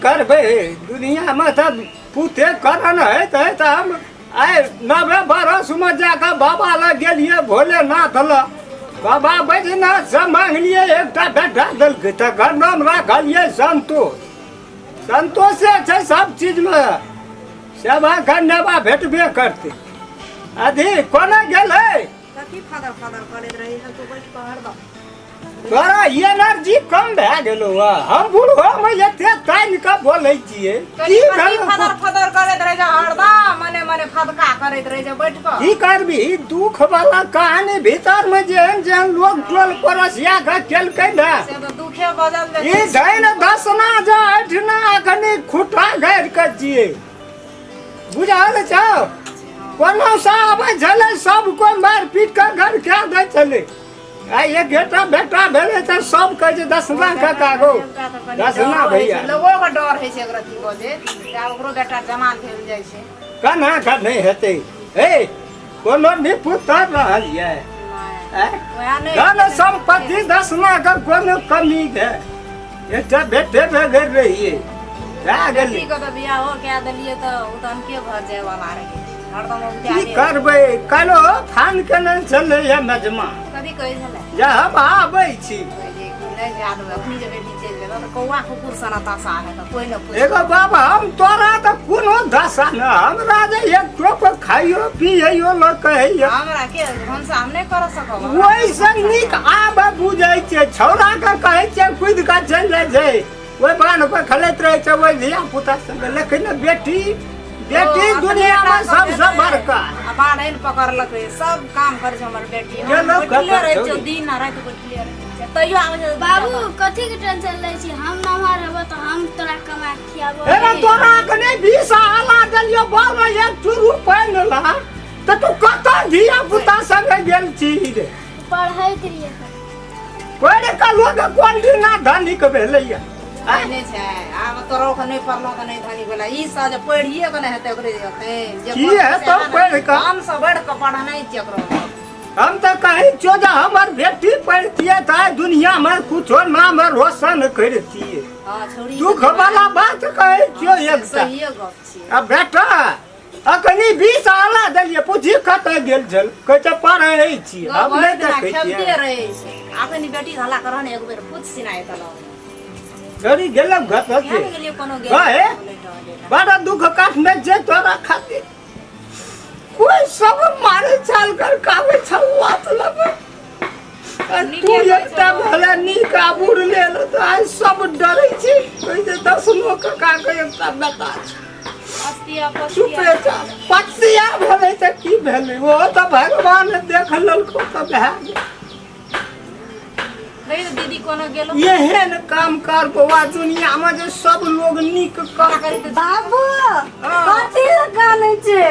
करबे दुनिया में सब पुते करन है तो हम आए 90 बरस में जाकर बाबा लग गेलिए भोलेनाथ ल बाबा बैजनाथ से मांगलिए एकटा बेटा दलके तो घर नाम रखलिए संतोष। संतोषे छै सब चीज में सेवा करनेवा भेटबे करते। अधी कोना गेलै कथी फादर फादर करैत रही हम तो बैठ पहाड़ द तोरा एनर्जी कम भए गेलो हम बुढ़वा में एते तान के बोलै छियै कथी फादर फादर करैत रहे जे हरदम मने मने फदका करैत रहे जे बैठ क की करबी दुख वाला कहानी भीतर में जेहन लोग टोल पड़ोसिया के केलकै ना से तो दुखे बदल दे ई धैन दसना जा अठना कनी खुटा गाड़ के जिए बुझल छौ कोनो साहब झले सब को मार पीट के घर के दै छले आ ये बेटा बेटा भेले त सब कह जे दसना का कागो दसना भैया लोगो के डर है से अग्रती को जे ओकरो बेटा जमान भेल जाय छै कना का नहीं हेते ए कोनो निपुत्र रहल ये गाना संपत्ति दसना का कोनो कमी है एटा बेटे भगर रही है आ गेली ठीक तो बियाह हो के देलिए तो उतन के भर जाय वाला रहे हरदम की करबै कालो थान के न चले है मजमा कभी कहि छले जा हम आबै छी नहीं याद है अपनी जे बेटी चल गेल तो कौवा कुकुर सना तासा है तो कोई न कोई एगो बाबा हम तोरा तो कोनो दशा न हमरा जे एक टोप खाइयो पियो ल कहियो हमरा के हम सामने कर सकब ओइ संग आब बुझै छै छौरा के कहै छै खुद का चल जाय छै ओइ बान पर खलैत रहै छै ओइ धिया पुता संग लेकिन बेटी दुनिया में सबसे बड़का बाढ़ पकड़लक सब काम करे हमर बेटी हम दिन रात बैठले रहे तैयो आवे बाबू कथी के टेंशन लै छी हम नमहर हेबो तो हम तोरा कमा खियाबो अरे तोरा कने 20 आला देलियो बाल एक चुरू पाइन ला त तू कत धिया पुता संग गेल छी रे पढ़ैत रहिए कोइ का लोग कोन दिन धनी के भेलैया आने छै आब तोरो के नहीं पढ़लो त नहीं धनी भेला ई स जे पढ़िए के नहीं हेते ओकरे हेते जे की है तो पढ़ का हम सब बढ़ के पढ़ा नहीं छै ओकरो हम तो कहीं चोजा हमर बेटी पढ़तिए त दुनिया में कुछो नाम रोशन करतिए हां छोड़ी दुख वाला बात कहै छियो एक सही गप छी अब बेटा अखनी 20 आला देलिए पूछी कत गेल छल कहै छै पढ़ै छी हम नहीं देखै छी खेलते रहे छै अखनी बेटी हल्ला करन एक बेर पूछ सिनाए तलो गरी गेलौ घत के गेलिए कोनो गेल बड़ा दुख काट में जे तोरा खातिर कोई सब मारे चाल कर कावे छल्लात लगे तू एकटा भला नीक आबुर लेल त आइ सब डरै छी कोई जे 10 लोग का के एकटा बेटा अस्तिया चुपे जा पतिया भेलै त की भेलै वो त भगवान देख लेलको त भए नहीं दीदी कोनो गेलो एहन काम कर बवा दुनिया में जे सब लोग नीक कर बाबू कथी लगाने छै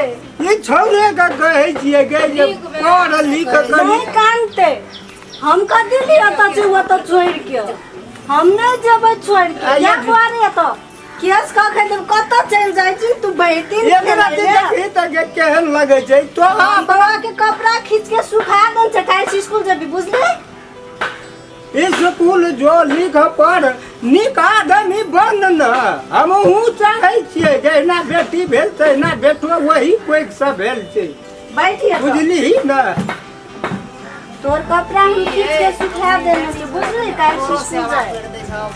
ये छोरे का कहै छियै गे जे पढ़ लिख के नहीं कानते हम कथी लिया त छै वो त छोड़ के हम नहीं जेबै छोड़ के या बारे त केस का खैत कत चल जाय छी तू बैठी एकरा देखि त केहन लगे छै तो बड़ा के कपड़ा खींच के सुखा दन छै काल स्कूल जेबी बुझले स्कूल जो लिख पढ़ नीक आदमी बन न हमहूँ चाहै छियै जहिना बेटी भेल तहिना बेटो वही कोइ से भेल छै बैठिए बुझली न तोर कपड़ा हम खींच के सुखा देने छै बुझली काल स्कूल जाय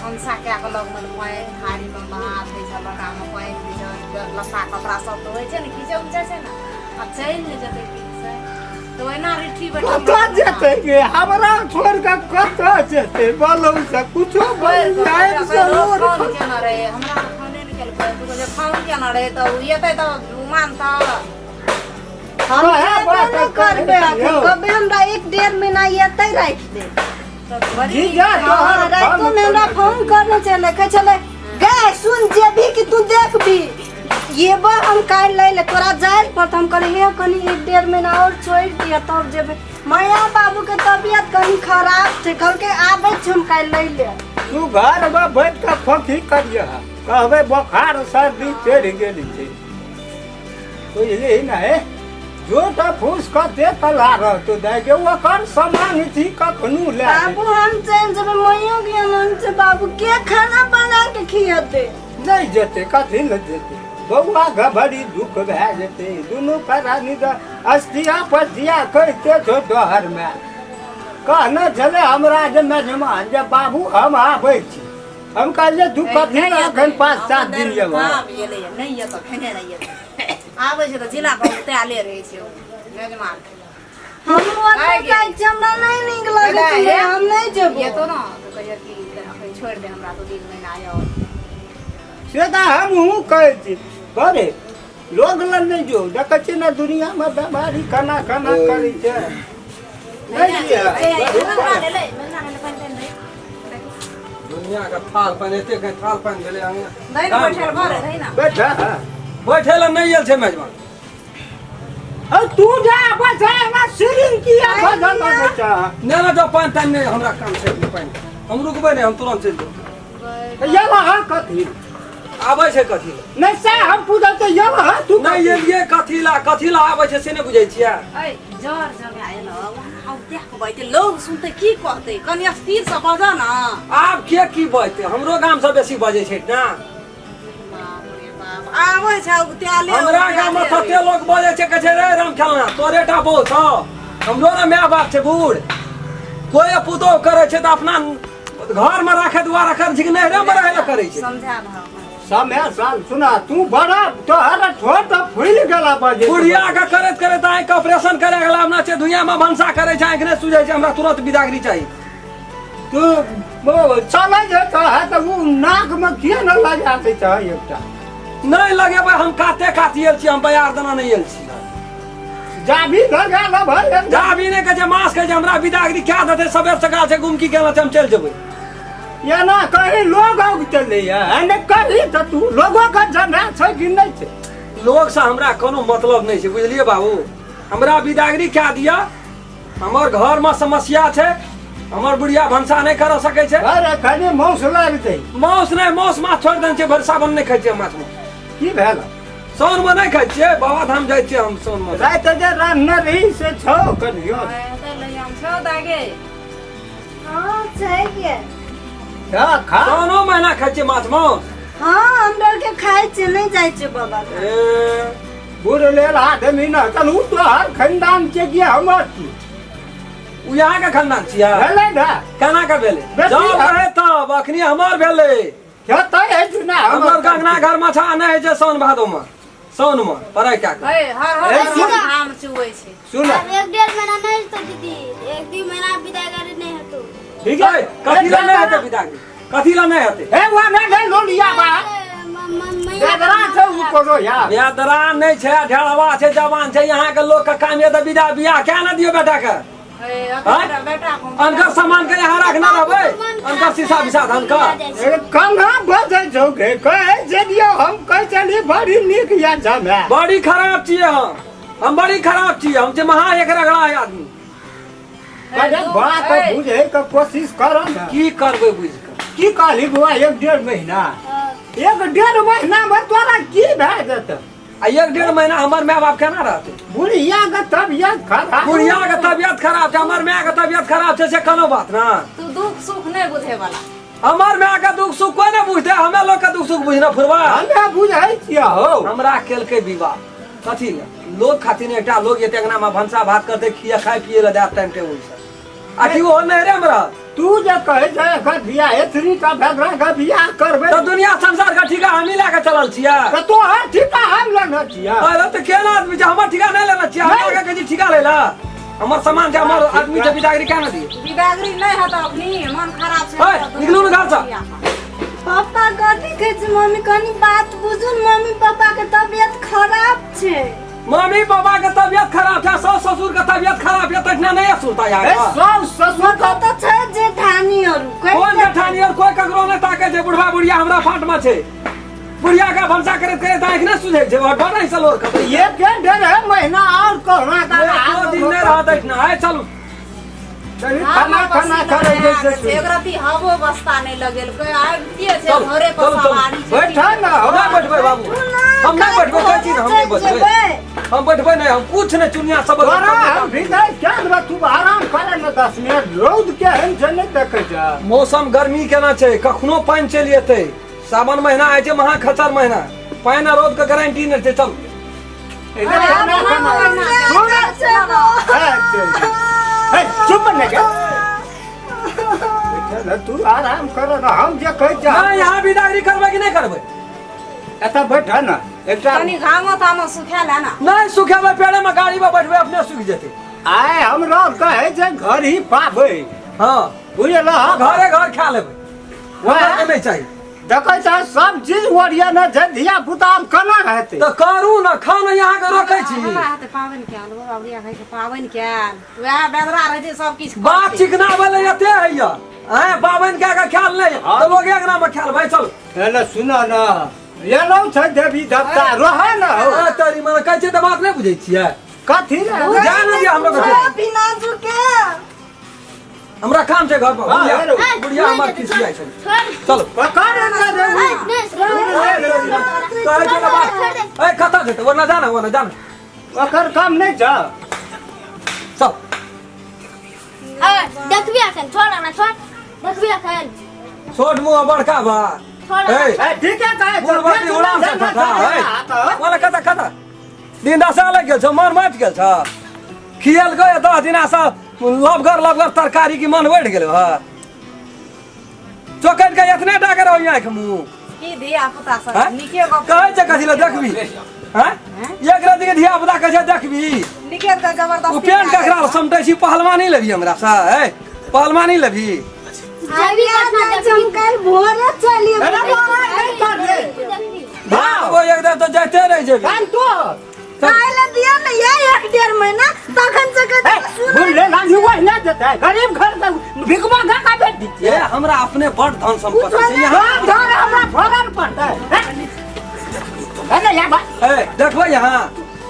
हमसा के लग मन पाए हारी में भात दे छ लगा में पाए दे छ लफा कपड़ा सब तो होय छै न खींचे उम छै न अब चल ले जते से तो एना रिठी बैठल कत जेतै गे हमरा छोड़ के कत जेतै बोलौ से कुछो बोल जाय जरूर फोन के न रहे हमरा फोने न केल पर तू जे फोन के न रहे तो येतै तो मान था हम बात करबे कबे हमरा 1.5 महीना येतै राख दे जी जा तोहर रातो में हमरा फोन करने चले कह चले गे सुन जेबी कि तू देखबी ये बा हम काल ले तोरा जाय पर हम करे हे कनी 1.5 महीना और छोड़ दिया तब जेबे मैया बाबू के तबीयत कनी खराब छै कल के आबै छ हम काल ले तू घर में बैठ के फकी करिया कहबे बुखार सर्दी चढ़ गेल छै बुझली न है जो त फूस का दे कला रह तो दे के ओकर सामान थी कखनु ले बाबू हम चल जेबे मैया के अनन से बाबू के खाना बना के खियाते नहीं जेते कथी ल जेते बउआ घबड़ी दुख भए जेते दुनू प्राणी अस्तिया पस्तिया करते छो डहर में कहने छले हमरा जे मेजमान जे बाबू हम आबै छी हम कहलिए तू कथी ल एखन 5-7 दिन लेबो नहीं ये तो फेने नहीं ये आबै छै त जिला पर तैयाले रहै छै मेजमान हम ओतै जाइ छी हमरा नहीं नीक लगै छै हम नहीं जेबो ये तो ना तो कहियो कि अखन छोड़ दे हमरा तो दिन महीना आयो से त हमहू कहै छी बरे लोग ल नहीं जो देखै छी ना दुनिया में बीमारी कना कना करै छै दुनिया का थाल पहनते कहीं थाल पहन गेले नहीं बैठल भरे रही ना बैठा बैठे ला नहीं आयल छे मेजबान तू जा बैठा ना सिरिंग किया बदल बच्चा ने ना जो पान तान नहीं हमरा काम से पान हम रुकबे नहीं हम तुरंत चल जाओ ये वहां कथी आबै छे कथी नहीं से हम पूछल तो ये वहां तू नहीं ये कथी ला आबै छे से नहीं बुझै छियै ए जर जगह आयल हम देख बैठे लोग सुनते की कहते कनी स्थिर से बजा ना आब के की बजते हमरो गाम से बेसी बजै छै ना आबै छै त्याले हमरा गाम में तते लोग बजै छै कहै छै रे राम खेलना तोरे टा बहु छ हमरो ना माय बाप छै बूढ़ कोई पुतो करे छै त अपना घर में राखे दुआरा कर छै कि नहीं रे मरे ला करे छै समझा भाव समय साल सुना तू बड़ा तोहर छोट फूल गेला बजे बुढ़िया का करत करत आइ के ऑपरेशन करे गेला अपना छै दुनिया में भंसा करे छै आंख ने सुझै छै हमरा तुरंत बिदागरी चाहिए तू चले जे है तो वो नाक में किया न लगा से चाहे एकटा नहीं लगे भाई हम काते कातियल छी हम बयार दना नहीं यल छी जाबी लगा ल भाई जाबी ने कहे मास कहे हमरा बिदागरी क्या देते सबेर सकाल से गुमकी गेला हम चल जेबै ये ना कहीं लोग आग चले है ने कहीं तो तू लोगों का जमा छै कि नहीं छै लोग से हमरा कोनो मतलब नहीं छै बुझलिए बाबू हमरा बिदागरी क्या दिया हमर घर में समस्या छै हमर बुढ़िया भंसा नहीं कर सके छै अरे खाली मौस लागतै मौस नहीं मौस माछ छोड़ देन छै भर सावन नहीं खाइ छै माछ में की भेल सोन में नहीं खाइ छै बाबा धाम जाय छै हम सोन में रात जे रान्ना रही से छौ करियो त ले हम छ दागे हां चाहिए क्या खा सोनो महीना खाइ छै माछ मौस हाँ हम डर के खाए छे नहीं जाए छे बाबा बुढ़ लेल आदमी न तन उ तो हर खानदान के के हमर की उ यहाँ के खानदान छिया भेलै ना केना के भेले बेसी जब है। रहे तब अखनी हमर भेले खेतै है कि ना हमर गंगना घर में छा नहीं है जे साउन भादो में साउन में पढ़ाई क्या के ए हर आम चुबै छै सुन अब 1-1.5 महीना नहीं तो दीदी 1-2 महीना विदाई नहीं है तो ठीक ए, कथी ला नहीं हेते बिदागरी कथी ला नहीं हेते ए वो नहीं लोलिया बा बेदरा छै उ कोनो या बेदरा नहीं छै ढेड़वा छै जवान छै यहाँ के लोग के काम ये तो विदा बियाह क्या ना दियो बेटा के बेटा अनकर सामान के यहाँ रखना रहबै अनकर शीशा विशा धन का कन्हा बजे जोगे कहे जे दियो हम कह चली बड़ी नीक या जमे बड़ी खराब छियै हम बड़ी खराब छियै हम जे महा एक रगड़ा आदमी अरे बात बुझे के कोशिश करो ना की करबै बुझ के की कहली बुआ 1-1.5 महीना 1-1.5 महीना में तोरा की भए जेतै आ 1-1.5 महीना हमर माय बाप केना रहतै बुढ़िया के तबियत खराब बुढ़िया के तबियत खराब छै हमर माय के तबियत खराब छै से कोनो बात ना तू दुख सुख नहीं बुझे वाला हमर माय के दुख सुख कोई नहीं बुझते हमें लोग के दुख सुख बुझना फुरवा हमे बुझै छियै हो हमरा केलकै विवाह कथी ले लोग खातिर एकटा लोग ये टेंगना में भंसा भात करते खिया खाए पिए ले देत टाइम टेबुल से आखी वो नहीं रे हमरा तू जे कहे छै एकर बियाह एथरी का भेगरा का बियाह करबै तो दुनिया संसार का ठिका हम ही लेके चलल छियै तो तोहर ठिका हम लेना छियै अरे तो केना आदमी छै हमर ठिका नहीं लेना छियै हमरा के कजी ठिका लेला हमर सामान छै हमर आदमी के बिदागरी क्या ना दिए बिदागरी नहीं है तो अपनी मन खराब छै ओए, निकलू ना घर से। पापा कथी कहै छै मम्मी कनी बात बुझू मम्मी पापा के तबियत खराब छै मम्मी पापा के तबियत खराब छै सास ससुर के तबियत खराब है तखना नहीं सुनता ए यार सास ससुर तो तो छै जेठानीहरू कौन जेठानी और कोई ककरो नहीं ताके छै बुढ़वा बुढ़िया हमरा फाट में छै बुढ़िया का भंसा करत करत आंख नहीं सुझै छै बड़ नहीं सलोर खतै ये के 1.5 महीना और कोरोना का दो दिन नहीं रहत ना है चलू खाना खाना करे जैसे एक राती हवो बस्ता नहीं लगेल कोई आबिते छै चल, घरे पर चल, चल। सवारी छै बैठा ना हम नहीं बैठबै बाबू हम नहीं बैठबै कोई चीज हम नहीं बैठबै हम बैठबै नहीं हम कुछ नहीं चुनिया सब तोरा हम भीतर क्या बा तू आराम करे ना 10 मिनट रौद के हम जे नहीं देखे जा मौसम गर्मी केना छै कखनो पानी चलि एतै सावन महीना आए छे महा खतर महीना पानी रोड के गारंटी नहीं छे चल चुप नहीं क्या तू आराम कर ना हम जे कह जा हां यहां बिदागरी करबे कि नहीं करबे एता बैठा ना एकटा तनी घामो तामो सुखाल है ना नहीं सुखेबे पेड़े में गाड़ी में बैठबे अपने सूख जेते आए हमरा कहे जे घर ही पाबे हां बुझला घरे घर खा लेबे वहां नहीं चाहिए देखै छ सब चीज ओरिया न जे धिया पुता केना हेतै तो करू ना खाना यहाँ के रोकै छी हमरा हाथे पावन के आलू अबरिया खाइ के पावन के वह बेदरा रहे छै सब किछ बात चिकना वाले एते हैया हैं पावन के ख्याल नहीं तो लोग एक नाम ख्याल भाई चल हेलो सुनो ना ये लो छ देवी देवता रहे न हो आ तेरी मन कहै छै त बात नहीं बुझै छियै कथी रे जान दिया हम लोग बिना झुके हमरा काम छै घर पर हाँ, बुढ़िया हेलो। बुढ़िया हमर किसी आइ छै छोड़ चलो पकड़ ना रे कहै छै त बात ए कता छै वो ना जाना ओकर काम नहीं जा सब देखबी अखन छोड़ ना छोड़ देखबी अखन छोट मुंह बड़का बा छोड़ ए ए ठीक है काहे बुढ़बाटी उड़ाम से था ए वाला कता दिन दशा लग गेल छ मन मच गेल छ खियल गए 10 दिना से लबगर तरकारी की मन बढ़ गेल ह चोकट के इतने डागर हो यहाँ के मुंह की धिया पुता सब हैं? निके गप कहै छै कथि ले देखबी हैं एक राति के धिया पुता कहै छै देखबी निके के जबरदस्ती उपेन ककरा समटै छी पहलवानी लेबी हमरा से ए पहलवानी लेबी जेबी करना हम कल भोरे चलिए अरे बाबा नहीं कर दे हां वो एक दिन तो जाते रह जेबी कान तो काहे दिया ना ये 1.5 महीना तखन से के सुन भूल ले ना युवा ना देता है गरीब घर से भिकमा का बेट दी ये हमरा अपने बड़ धन संपत्ति छै यहाँ हां धर हमरा फरन पड़ता है अरे या बा ए देखो यहाँ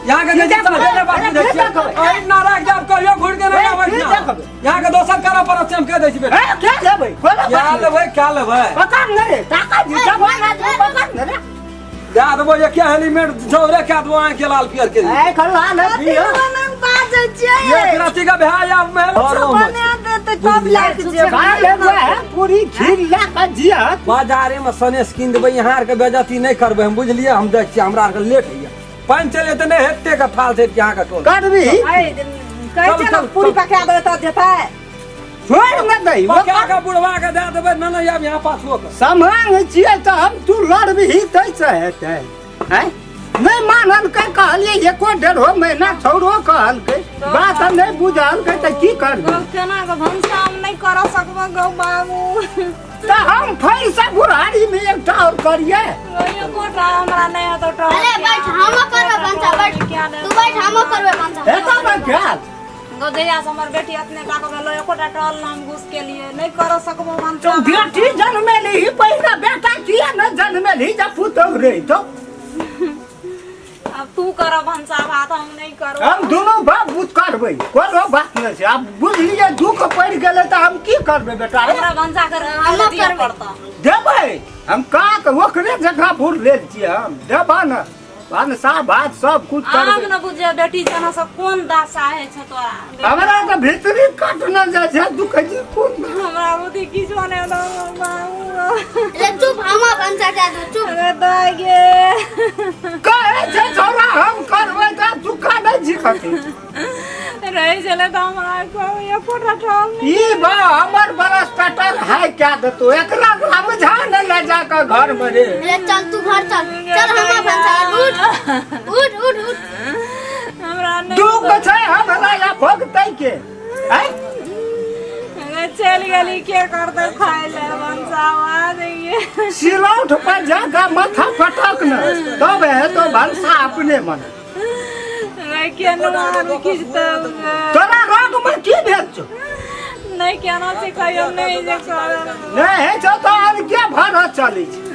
के नहीं चले बात बुझै छै ए नाराज जब कहियो घुर के नहीं आबै छै यहाँ के दोसर करा पर हम कह दै छी बेटा ए क्या लेबै क्या लेबै क्या लेबै पकड़ न रे टाका दी जवान आदमी पकड़ न रे जा देबो ये क्या हेलमेट झोरे के दो आंख के लाल पियर के ए खला न पियो मन बाजे छै एक राती का बिहार या महल बना देते तब लाग जे खा लेबै है पूरी खीर ला का जिया बाजारे में सनेस कीन देबै यहाँ के बेइज्जती नहीं करबै हम बुझलिए हम जाइ छी हमरा के लेट होइया पानी चले त नहीं हेते का फाल छै यहाँ का टोल करबी कहै छै ना पूरी पका देबै त जेतै छोड़ न दई क्या का बुढ़वा के दे देबै न नहीं अब यहाँ पाछुओ के सामान छियै त हम तू लड़बी तैसे हेतै हैं नहीं मानल के कहलिए एको 1.5 महीना छोड़ो कहल के बात हम नहीं बुझल के त की करबी केना के भंसा हम नहीं कर सकबो गौ बाबू त हम फिर से बुढ़ारी में एकटा और करिए यो कोटा हमरा नहीं होतो तो अरे बैठ हम करबे पंचा बैठ तू बैठ हम करबे पंचा एता में क्या गोदैया से हमर बेटी अपने का को लो एकोटा टॉल नाम घुस के लिए नहीं कर सकबो भंसा तो बेटी जन्मेली ही पहिला बेटा किया न जन्मेली जब पुतौ रही तो अब तू कर भंसा भात हम नहीं करो हम दोनों बाप बुत करबै कोनो बात नहीं छै अब बुझलिए दुख पड़ गेलै त हम की करबै बेटा रे हमरा भंसा कर हम दिया पड़ता देबै हम का के ओकरे जगह भूल ले छियै हम देबा न भानसा भात सब कुछ आब करबै न बुझे बेटी जना से कोन दासा है छ तोरा हमरा त भीतरी कट न जाय छै दुख जी कोन हमरा बुद्धि किछो नहीं दो बाबू ले चुप हम पंचा दे दो चुप अरे दागे कहे छै छोरा हम करबै त दुख नहीं जिखती रहे चले तो हमरा को एकोटा टॉल ई बा हमर बरस टटर है क्या देतो एकरा समझा न ले जा के घर में रे ले चल तू घर चल चल हम पंचा उठ हमरा नहीं दुख छै हमरा या भगतै के हैं चल गली के करते खाए ले भंसावा देंगे सिलौट पर जाकर माथा पटक न तब है तो भंसा अपने मन मैं क्या नाम खींचता तोरा रोग में की भेल छौ नहीं क्या ना सिखायो नहीं जे कर नहीं है छौ तो और क्या भाड़ा चलै छै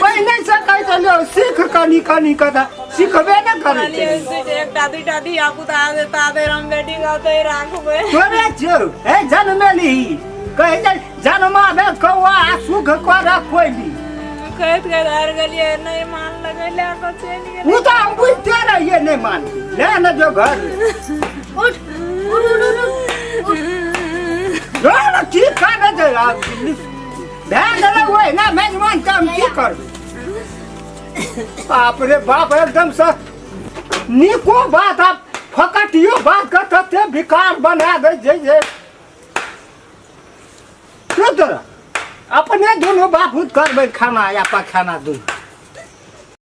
पहले से कह चलो सीख कनी कनी कदा सिखबे न करे छै एकटा दुटा धिया पुता देता दे हम बेटी गते राखबे तोरे छौ ए जन्मेली कहे छै जन्माबे कौआ सुख कर कोइली कहत के डर गलिए नहीं मान लगैले को चल गेल वो तो हम बुझते रहिए नहीं मान ले न जो घर उठ घर की खाने दे ध्यान दे वो ओहिना मेजबान के हम की करबै बाप रे बाप एकदम से निको बात आप फकटियो बात करते विकार बना दे जे अपने दोनों बापूत करबै खाना या पखाना दुनू